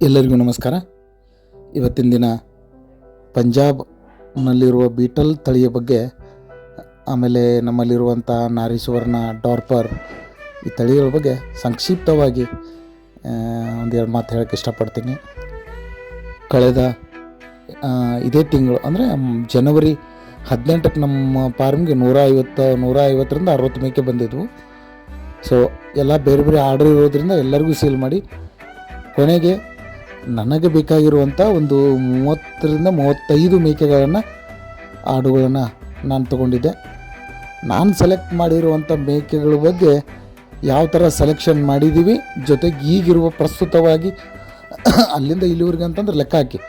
ಎಲ್ಲರಿಗೂ ನಮಸ್ಕಾರ. ಇವತ್ತಿನ ದಿನ ಪಂಜಾಬ್ನಲ್ಲಿರುವ ಬೀಟಲ್ ತಳಿಯ ಬಗ್ಗೆ, ಆಮೇಲೆ ನಮ್ಮಲ್ಲಿರುವಂಥ ನಾರಿ ಸುವರ್ಣ, ಡಾರ್ಪರ್ ಈ ತಳಿಗಳ ಬಗ್ಗೆ ಸಂಕ್ಷಿಪ್ತವಾಗಿ ಒಂದೆರಡು ಮಾತು ಹೇಳೋಕ್ಕೆ ಇಷ್ಟಪಡ್ತೀನಿ. ಕಳೆದ ಇದೇ ತಿಂಗಳು ಅಂದರೆ ಜನವರಿ 18ಕ್ಕೆ ನಮ್ಮ ಫಾರ್ಮ್ಗೆ 150ರಿಂದ 60 ಮೇಕೆ ಬಂದಿದ್ವು. ಸೊ ಎಲ್ಲ ಬೇರೆ ಬೇರೆ ಆರ್ಡರ್ ಇರೋದ್ರಿಂದ ಎಲ್ಲರಿಗೂ ಸೇಲ್ ಮಾಡಿ ಕೊನೆಗೆ ನನಗೆ ಬೇಕಾಗಿರುವಂಥ ಒಂದು 30ರಿಂದ 35 ಮೇಕೆಗಳನ್ನು, ಆಡುಗಳನ್ನು ನಾನು ತೊಗೊಂಡಿದ್ದೆ. ನಾನು ಸೆಲೆಕ್ಟ್ ಮಾಡಿರುವಂಥ ಮೇಕೆಗಳ ಬಗ್ಗೆ ಯಾವ ಥರ ಸೆಲೆಕ್ಷನ್ ಮಾಡಿದ್ದೀವಿ, ಜೊತೆಗೆ ಈಗಿರುವ ಪ್ರಸ್ತುತವಾಗಿ ಅಲ್ಲಿಂದ ಇಲ್ಲಿವರೆಗೆ ಅಂತಂದ್ರೆ ಲೆಕ್ಕ ಹಾಕಿ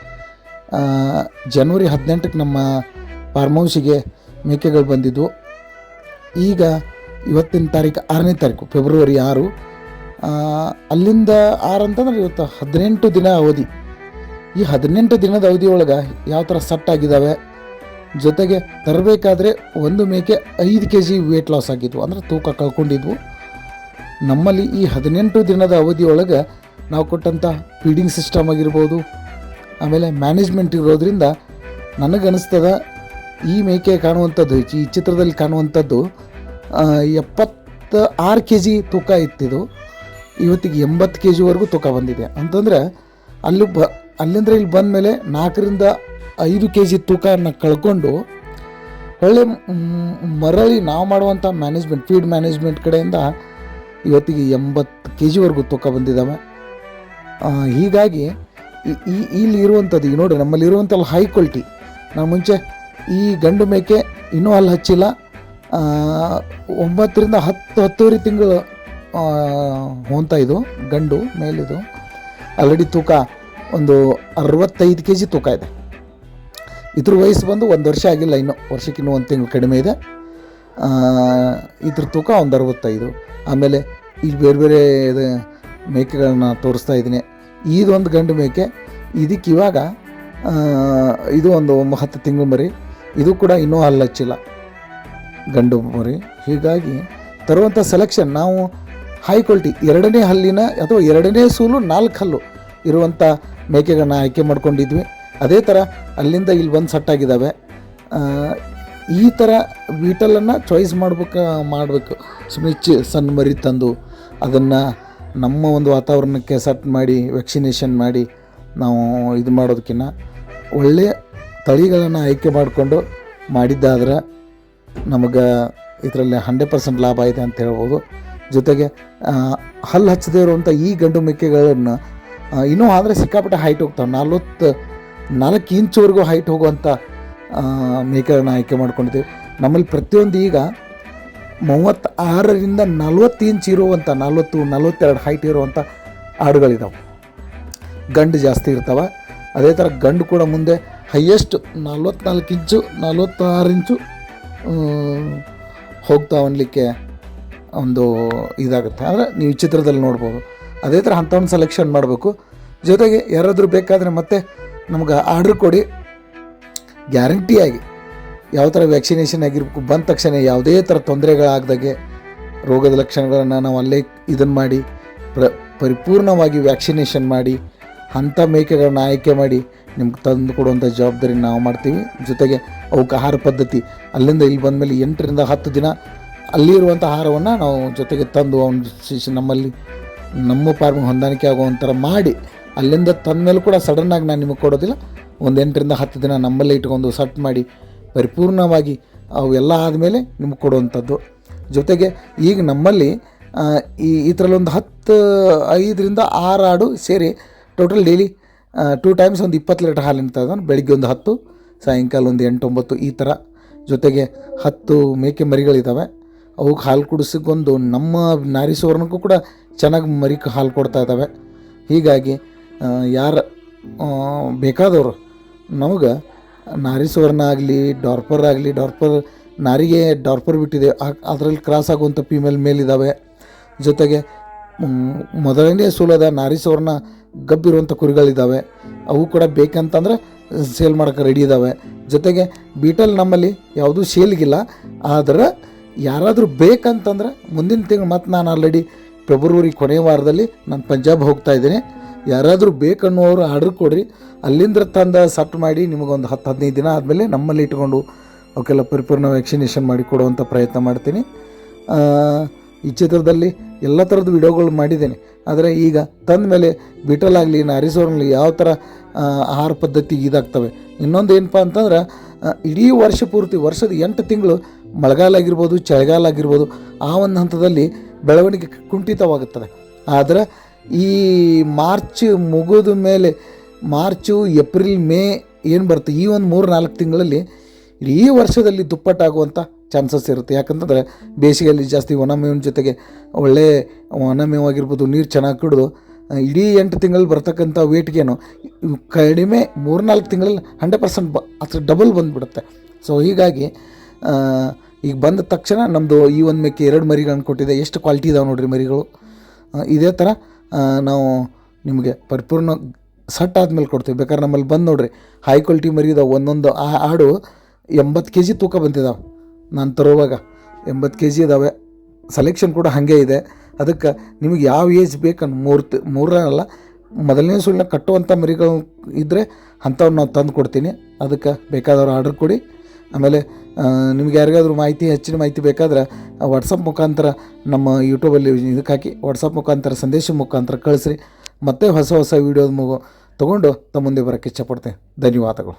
ಜನವರಿ 18ಕ್ಕೆ ನಮ್ಮ ಫಾರ್ಮ್ ಹೌಸಿಗೆ ಮೇಕೆಗಳು ಬಂದಿದ್ವು. ಈಗ ಇವತ್ತಿನ ತಾರೀಕು 6ನೇ ತಾರೀಕು, ಫೆಬ್ರವರಿ 6. ಅಲ್ಲಿಂದ 6 ಅಂತಂದ್ರೆ ಇವತ್ತು 18 ದಿನ ಅವಧಿ. ಈ 18 ದಿನದ ಅವಧಿಯೊಳಗೆ ಯಾವ ಥರ ಸೆಟ್ ಆಗಿದ್ದಾವೆ, ಜೊತೆಗೆ ತರಬೇಕಾದ್ರೆ ಒಂದು ಮೇಕೆ 5 kg ವೇಟ್ ಲಾಸ್ ಆಗಿದ್ವು, ಅಂದರೆ ತೂಕ ಕಳ್ಕೊಂಡಿದ್ವು. ನಮ್ಮಲ್ಲಿ ಈ 18 ದಿನದ ಅವಧಿಯೊಳಗೆ ನಾವು ಕೊಟ್ಟಂಥ ಫೀಡಿಂಗ್ ಸಿಸ್ಟಮ್ ಆಗಿರ್ಬೋದು, ಆಮೇಲೆ ಮ್ಯಾನೇಜ್ಮೆಂಟ್ ಇರೋದ್ರಿಂದ ನನಗನ್ನಿಸ್ತದ ಈ ಮೇಕೆ ಕಾಣುವಂಥದ್ದು, ಈ ಚಿತ್ರದಲ್ಲಿ ಕಾಣುವಂಥದ್ದು 76 kg ತೂಕ ಇತ್ತಿದ್ದು, ಇವತ್ತಿಗೆ 80 kgವರೆಗೂ ತೂಕ ಬಂದಿದೆ. ಅಂತಂದರೆ ಅಲ್ಲಿಂದ ಇಲ್ಲಿ ಬಂದ ಮೇಲೆ 4ರಿಂದ 5 kg ತೂಕವನ್ನು ಕಳ್ಕೊಂಡು ಒಳ್ಳೆ ಮರಳಿ ನಾವು ಮಾಡುವಂಥ ಮ್ಯಾನೇಜ್ಮೆಂಟ್, ಫೀಡ್ ಮ್ಯಾನೇಜ್ಮೆಂಟ್ ಕಡೆಯಿಂದ ಇವತ್ತಿಗೆ 80 kgವರೆಗೂ ತೂಕ ಬಂದಿದ್ದಾವೆ. ಹೀಗಾಗಿ ಇಲ್ಲಿ ಇರುವಂಥದ್ದು ಈಗ ನೋಡಿ, ನಮ್ಮಲ್ಲಿ ಇರುವಂಥಲ್ಲ ಹೈ ಕ್ವಾಲಿಟಿ. ನಾನು ಮುಂಚೆ ಈ ಗಂಡು ಮೇಕೆ ಇನ್ನೂ ಅಲ್ಲಿ ಹಚ್ಚಿಲ್ಲ, 9ರಿಂದ 10 ತಿಂಗಳು ಹೊಂತ ಇದು ಗಂಡು ಮೇಲಿದು. ಆಲ್ರೆಡಿ ತೂಕ ಒಂದು 65 kg ತೂಕ ಇದೆ. ಇದ್ರ ವಯಸ್ಸು ಬಂದು 1 ವರ್ಷ ಆಗಿಲ್ಲ, ಇನ್ನೂ ವರ್ಷಕ್ಕೆ ಇನ್ನೂ 1 ತಿಂಗಳು ಕಡಿಮೆ ಇದೆ. ಇದ್ರ ತೂಕ ಒಂದು 65. ಆಮೇಲೆ ಇಲ್ಲಿ ಬೇರೆ ಬೇರೆ ಮೇಕೆಗಳನ್ನ ತೋರಿಸ್ತಾ ಇದ್ದೀನಿ. ಇದೊಂದು ಗಂಡು ಮೇಕೆ, ಇದಕ್ಕೆ ಇವಾಗ ಇದು ಒಂದು 10 ತಿಂಗಳು ಮರಿ, ಇದು ಕೂಡ ಇನ್ನೂ ಹಲ್ಲು ಹಚ್ಚಿಲ್ಲ, ಗಂಡು ಮರಿ. ಹೀಗಾಗಿ ತರುವಂಥ ಸೆಲೆಕ್ಷನ್ ನಾವು ಹೈ ಕ್ವಾಲಿಟಿ 2ನೇ ಹಲ್ಲಿನ ಅಥವಾ 2ನೇ ಸೂಲು 4 ಹಲ್ಲು ಇರುವಂಥ ಮೇಕೆಗಳನ್ನ ಆಯ್ಕೆ ಮಾಡ್ಕೊಂಡಿದ್ವಿ. ಅದೇ ಥರ ಅಲ್ಲಿಂದ ಇಲ್ಲಿ ಬಂದು ಸೆಟ್ ಆಗಿದ್ದಾವೆ. ಈ ಥರ ಬೀಟಲನ್ನು ಚಾಯ್ಸ್ ಮಾಡಬೇಕು. ಸುಮ್ಮನೆ ಸಣ್ಣ ಮರಿ ತಂದು ಅದನ್ನು ನಮ್ಮ ಒಂದು ವಾತಾವರಣಕ್ಕೆ ಸೆಟ್ ಮಾಡಿ ವ್ಯಾಕ್ಸಿನೇಷನ್ ಮಾಡಿ ನಾವು ಇದು ಮಾಡೋದಕ್ಕಿಂತ ಒಳ್ಳೆಯ ತಳಿಗಳನ್ನು ಆಯ್ಕೆ ಮಾಡಿಕೊಂಡು ಮಾಡಿದ್ದಾದ್ರೆ ನಮಗೆ ಇದರಲ್ಲಿ 100% ಲಾಭ ಇದೆ ಅಂತ ಹೇಳ್ಬೋದು. ಜೊತೆಗೆ ಹಲ್ಲು ಹಚ್ಚದೇ ಇರುವಂಥ ಈ ಗಂಡು ಮೇಕೆಗಳನ್ನು ಇನ್ನೂ ಆದರೆ ಸಿಕ್ಕಾಪಟ್ಟೆ ಹೈಟ್ ಹೋಗ್ತಾವೆ, 44 ಇಂಚ್ವರೆಗೂ ಹೈಟ್ ಹೋಗುವಂಥ ಮೇಕೆಗಳನ್ನ ಆಯ್ಕೆ ಮಾಡ್ಕೊಂಡಿದ್ದೀವಿ. ನಮ್ಮಲ್ಲಿ ಪ್ರತಿಯೊಂದು ಈಗ 36ರಿಂದ 40 ಇಂಚ್ ಇರುವಂಥ, 40-42 ಹೈಟ್ ಇರುವಂಥ ಆಡುಗಳಿದ್ದಾವೆ. ಗಂಡು ಜಾಸ್ತಿ ಇರ್ತಾವೆ. ಅದೇ ಥರ ಗಂಡು ಕೂಡ ಮುಂದೆ ಹೈಯೆಸ್ಟ್ 44 ಇಂಚು 46 ಇಂಚು ಹೋಗ್ತಾ ಅನ್ಲಿಕ್ಕೆ ಒಂದು ಇದಾಗುತ್ತೆ. ಅಂದರೆ ನೀವು ಚಿತ್ರದಲ್ಲಿ ನೋಡ್ಬೋದು. ಅದೇ ಥರ ಅಂಥವ್ನ ಸೆಲೆಕ್ಷನ್ ಮಾಡಬೇಕು. ಜೊತೆಗೆ ಯಾರಾದರೂ ಬೇಕಾದರೆ ಮತ್ತೆ ನಮ್ಗೆ ಆರ್ಡ್ರ್ ಕೊಡಿ, ಗ್ಯಾರಂಟಿಯಾಗಿ ಯಾವ ಥರ ವ್ಯಾಕ್ಸಿನೇಷನ್ ಆಗಿರ್ಬೇಕು, ಬಂದ ತಕ್ಷಣ ಯಾವುದೇ ಥರ ತೊಂದರೆಗಳಾಗ್ದಾಗೆ ರೋಗದ ಲಕ್ಷಣಗಳನ್ನು ನಾವು ಅಲ್ಲೇ ಇದನ್ನು ಮಾಡಿ ಪರಿಪೂರ್ಣವಾಗಿ ವ್ಯಾಕ್ಸಿನೇಷನ್ ಮಾಡಿ ಅಂಥ ಮೇಕೆಗಳನ್ನ ಆಯ್ಕೆ ಮಾಡಿ ನಿಮ್ಗೆ ತಂದು ಕೊಡುವಂಥ ಜವಾಬ್ದಾರಿ ನಾವು ಮಾಡ್ತೀವಿ. ಜೊತೆಗೆ ಅವಕ್ಕೆ ಆಹಾರ ಪದ್ಧತಿ ಅಲ್ಲಿಂದ ಇಲ್ಲಿ ಬಂದಮೇಲೆ 8ರಿಂದ 10 ದಿನ ಅಲ್ಲಿರುವಂಥ ಆಹಾರವನ್ನು ನಾವು ಜೊತೆಗೆ ತಂದು ನಮ್ಮಲ್ಲಿ ನಮ್ಮ ಫಾರ್ಮಿಗೆ ಹೊಂದಾಣಿಕೆ ಆಗುವಂಥರ ಮಾಡಿ ಅಲ್ಲಿಂದ ತಂದ ಮೇಲೆ ಕೂಡ ಸಡನ್ನಾಗಿ ನಾನು ನಿಮಗೆ ಕೊಡೋದಿಲ್ಲ. ಒಂದು 8ರಿಂದ 10 ದಿನ ನಮ್ಮಲ್ಲೇ ಇಟ್ಕೊಂಡು ಸೆಟ್ ಮಾಡಿ ಪರಿಪೂರ್ಣವಾಗಿ ಅವೆಲ್ಲ ಆದಮೇಲೆ ನಿಮಗೆ ಕೊಡುವಂಥದ್ದು. ಜೊತೆಗೆ ಈಗ ನಮ್ಮಲ್ಲಿ ಈ ಥರಲ್ಲೊಂದು 5ರಿಂದ 6 ಆಡು ಸೇರಿ ಟೋಟಲ್ ಡೈಲಿ 2 ಟೈಮ್ಸ್ ಒಂದು 20 ಲೀಟರ್ ಹಾಲು ನಿಂತದ. ಬೆಳಿಗ್ಗೆ ಒಂದು 10, ಸಾಯಂಕಾಲ ಒಂದು 8-9 ಈ ಥರ. ಜೊತೆಗೆ 10 ಮೇಕೆ ಮರಿಗಳಿದ್ದಾವೆ. ಅವಕ್ಕೆ ಹಾಲು ಕುಡಿಸಿಕೊಂಡು ನಮ್ಮ ನಾರಿ ಸುವರ್ಣಕ್ಕೂ ಕೂಡ ಚೆನ್ನಾಗಿ ಮರಿ ಹಾಲು ಕೊಡ್ತಾ ಇದ್ದಾವೆ. ಹೀಗಾಗಿ ಯಾರು ಬೇಕಾದವರು ನಮಗೆ ನಾರಿ ಸುವರ್ಣ ಆಗಲಿ, ಡಾರ್ಪರ್ ಆಗಲಿ, ನಾರಿಗೆ ಡಾರ್ಪರ್ ಬಿಟ್ಟಿದೆ, ಅದರಲ್ಲಿ ಕ್ರಾಸ್ ಆಗುವಂಥ ಫೀಮೇಲ್ ಮೇಲಿದ್ದಾವೆ. ಜೊತೆಗೆ ಮೊದಲನೇ ಸೂಲದ ನಾರಿ ಸುವರ್ಣ ಗಬ್ಬಿರುವಂಥ ಕುರಿಗಳಿದ್ದಾವೆ, ಅವು ಕೂಡ ಬೇಕಂತಂದ್ರೆ ಸೇಲ್ ಮಾಡೋಕ್ಕೆ ರೆಡಿ ಇದ್ದಾವೆ. ಜೊತೆಗೆ ಬೀಟಲ್ ನಮ್ಮಲ್ಲಿ ಯಾವುದೂ ಸೇಲ್ಗಿಲ್ಲ. ಆದರೆ ಯಾರಾದರೂ ಬೇಕಂತಂದ್ರೆ ಮುಂದಿನ ತಿಂಗಳು ಮತ್ತೆ ನಾನು ಆಲ್ರೆಡಿ ಫೆಬ್ರವರಿ ಕೊನೆಯ ವಾರದಲ್ಲಿ ನಾನು ಪಂಜಾಬ್ ಹೋಗ್ತಾಯಿದ್ದೀನಿ. ಯಾರಾದರೂ ಬೇಕನ್ನುವರು ಆರ್ಡ್ರ್ ಕೊಡ್ರಿ, ಅಲ್ಲಿಂದ ತಂದು ಸಟ್ ಮಾಡಿ ನಿಮಗೊಂದು 10-15 ದಿನ ಆದಮೇಲೆ ನಮ್ಮಲ್ಲಿ ಇಟ್ಕೊಂಡು ಅವಕ್ಕೆಲ್ಲ ಪರಿಪೂರ್ಣ ವ್ಯಾಕ್ಸಿನೇಷನ್ ಮಾಡಿ ಕೊಡುವಂಥ ಪ್ರಯತ್ನ ಮಾಡ್ತೀನಿ. ಈ ಚಿತ್ರದಲ್ಲಿ ಎಲ್ಲ ಥರದ ವಿಡಿಯೋಗಳು ಮಾಡಿದ್ದೇನೆ. ಆದರೆ ಈಗ ತಂದ ಮೇಲೆ ಬೀಟಲಾಗಲಿ ನಾರಿಸೋರ್ನಲ್ಲಿ ಯಾವ ಥರ ಆಹಾರ ಪದ್ಧತಿ ಇದಾಗ್ತವೆ. ಇನ್ನೊಂದು ಏನಪ್ಪ ಅಂತಂದ್ರೆ ಇಡೀ ವರ್ಷ ಪೂರ್ತಿ ವರ್ಷದ 8 ತಿಂಗಳು ಮಳೆಗಾಲ ಆಗಿರ್ಬೋದು, ಚಳಿಗಾಲ ಆಗಿರ್ಬೋದು, ಆ ಒಂದು ಹಂತದಲ್ಲಿ ಬೆಳವಣಿಗೆ ಕುಂಠಿತವಾಗುತ್ತದೆ. ಆದರೆ ಈ ಮಾರ್ಚ್ ಮುಗಿದ ಮೇಲೆ ಮಾರ್ಚು, ಏಪ್ರಿಲ್, ಮೇ ಏನು ಬರುತ್ತೆ, ಈ ಒಂದು 3-4 ತಿಂಗಳಲ್ಲಿ ಇಡೀ ವರ್ಷದಲ್ಲಿ ದುಪ್ಪಟ್ಟಾಗುವಂಥ ಚಾನ್ಸಸ್ ಇರುತ್ತೆ. ಯಾಕಂತಂದರೆ ಬೇಸಿಗೆಯಲ್ಲಿ ಜಾಸ್ತಿ ಒಣಮೇವಿನ ಜೊತೆಗೆ ಒಳ್ಳೆ ಒಣಮೇವಾಗಿರ್ಬೋದು, ನೀರು ಚೆನ್ನಾಗಿ ಕುಡಿದು ಇಡೀ 8 ತಿಂಗಳಲ್ಲಿ ಬರ್ತಕ್ಕಂಥ ವೇಟ್ಗೇನು ಕಡಿಮೆ 3-4 ತಿಂಗಳಲ್ಲಿ 100% ಅಷ್ಟು ಡಬಲ್ ಬಂದುಬಿಡುತ್ತೆ. ಸೊ ಹೀಗಾಗಿ ಈಗ ಬಂದ ತಕ್ಷಣ ನಮ್ಮದು ಈ ಒಂದು ಮೇಕೆ 2 ಮರಿಗಳನ್ನು ಕೊಟ್ಟಿದೆ. ಎಷ್ಟು ಕ್ವಾಲಿಟಿ ಇದಾವೆ ನೋಡಿರಿ ಮರಿಗಳು. ಇದೇ ಥರ ನಾವು ನಿಮಗೆ ಪರಿಪೂರ್ಣ ಸಟ್ ಆದಮೇಲೆ ಕೊಡ್ತೀವಿ. ಬೇಕಾದ್ರೆ ನಮ್ಮಲ್ಲಿ ಬಂದು ನೋಡಿರಿ, ಹೈ ಕ್ವಾಲಿಟಿ ಮರಿ ಇದಾವೆ. ಒಂದೊಂದು ಆಡು 80 kg ತೂಕ ಬಂದಿದ್ದಾವೆ. ನಾನು ತರುವಾಗ 80 kg ಇದ್ದಾವೆ. ಸೆಲೆಕ್ಷನ್ ಕೂಡ ಹಾಗೆ ಇದೆ. ಅದಕ್ಕೆ ನಿಮಗೆ ಯಾವ ಏಜ್ ಬೇಕನ್ನು ಮೂರಲ್ಲ ಮೊದಲನೇ ಸುಳ್ಳ ಕಟ್ಟುವಂಥ ಮರಿಗಳು ಇದ್ದರೆ ಅಂಥವ್ರು ನಾವು ತಂದು ಕೊಡ್ತೀನಿ. ಅದಕ್ಕೆ ಬೇಕಾದವ್ರು ಆರ್ಡರ್ ಕೊಡಿ. ಆಮೇಲೆ ನಿಮ್ಗೆ ಯಾರಿಗಾದ್ರೂ ಹೆಚ್ಚಿನ ಮಾಹಿತಿ ಬೇಕಾದ್ರೆ ವಾಟ್ಸಪ್ ಮುಖಾಂತರ ನಮ್ಮ ಯೂಟ್ಯೂಬಲ್ಲಿ ಇದಕ್ಕೆ ಹಾಕಿ ವಾಟ್ಸಪ್ ಮುಖಾಂತರ ಸಂದೇಶ ಮುಖಾಂತರ ಕಳಿಸ್ರಿ. ಮತ್ತೆ ಹೊಸ ವೀಡಿಯೋದ ತೊಗೊಂಡು ತಮ್ಮ ಮುಂದೆ ಬರೋಕ್ಕೆ ಇಷ್ಟಪಡ್ತೇನೆ. ಧನ್ಯವಾದಗಳು.